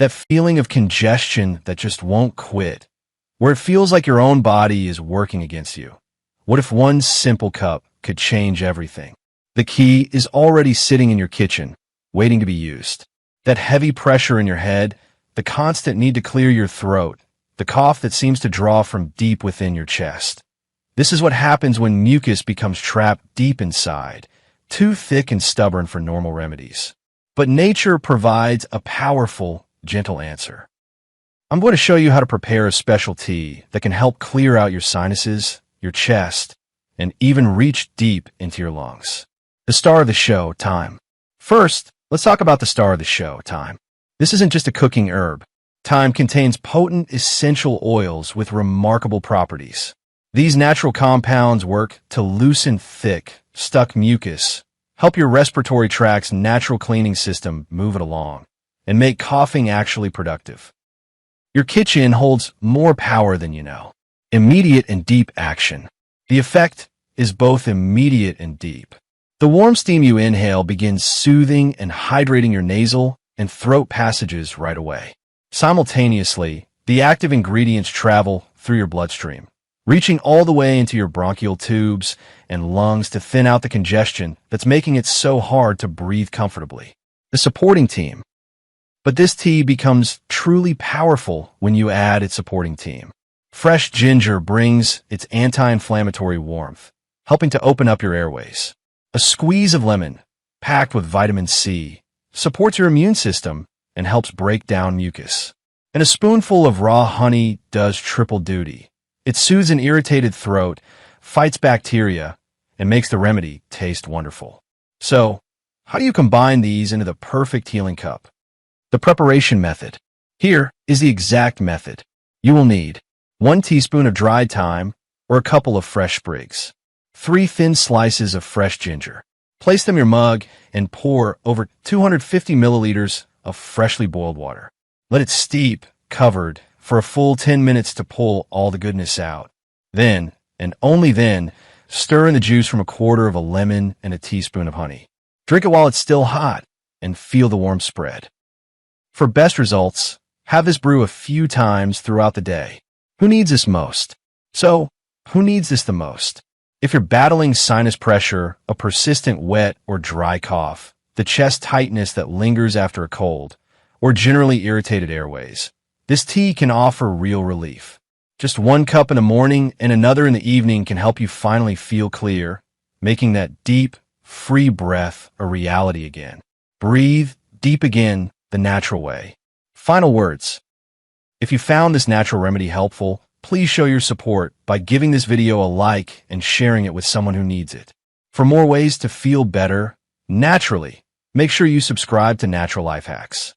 That feeling of congestion that just won't quit, where it feels like your own body is working against you. What if one simple cup could change everything? The key is already sitting in your kitchen, waiting to be used. That heavy pressure in your head, the constant need to clear your throat, the cough that seems to draw from deep within your chest. This is what happens when mucus becomes trapped deep inside, too thick and stubborn for normal remedies. But nature provides a powerful, gentle answer. I'm going to show you how to prepare a special tea that can help clear out your sinuses, your chest, and even reach deep into your lungs. The star of the show, thyme. First, let's talk about the star of the show, thyme. This isn't just a cooking herb. Thyme contains potent essential oils with remarkable properties. These natural compounds work to loosen thick, stuck mucus, help your respiratory tract's natural cleaning system move it along, and make coughing actually productive. Your kitchen holds more power than you know. Immediate and deep action. The effect is both immediate and deep. The warm steam you inhale begins soothing and hydrating your nasal and throat passages right away. Simultaneously, the active ingredients travel through your bloodstream, reaching all the way into your bronchial tubes and lungs to thin out the congestion that's making it so hard to breathe comfortably. The supporting team. But this tea becomes truly powerful when you add its supporting team. Fresh ginger brings its anti-inflammatory warmth, helping to open up your airways. A squeeze of lemon, packed with vitamin C, supports your immune system and helps break down mucus. And a spoonful of raw honey does triple duty. It soothes an irritated throat, fights bacteria, and makes the remedy taste wonderful. So, how do you combine these into the perfect healing cup? The preparation method. Here is the exact method. You will need 1 teaspoon of dried thyme or a couple of fresh sprigs, 3 thin slices of fresh ginger. Place them in your mug and pour over 250 milliliters of freshly boiled water. Let it steep, covered, for a full 10 minutes to pull all the goodness out. Then, and only then, stir in the juice from a quarter of a lemon and a teaspoon of honey. Drink it while it's still hot and feel the warmth spread. For best results, have this brew a few times throughout the day. Who needs this most? So, who needs this the most? If you're battling sinus pressure, a persistent wet or dry cough, the chest tightness that lingers after a cold, or generally irritated airways, this tea can offer real relief. Just 1 cup in the morning and another in the evening can help you finally feel clear, making that deep, free breath a reality again. Breathe deep again the natural way. Final words. If you found this natural remedy helpful, please show your support by giving this video a like and sharing it with someone who needs it. For more ways to feel better, naturally, make sure you subscribe to Natural Life Hacks.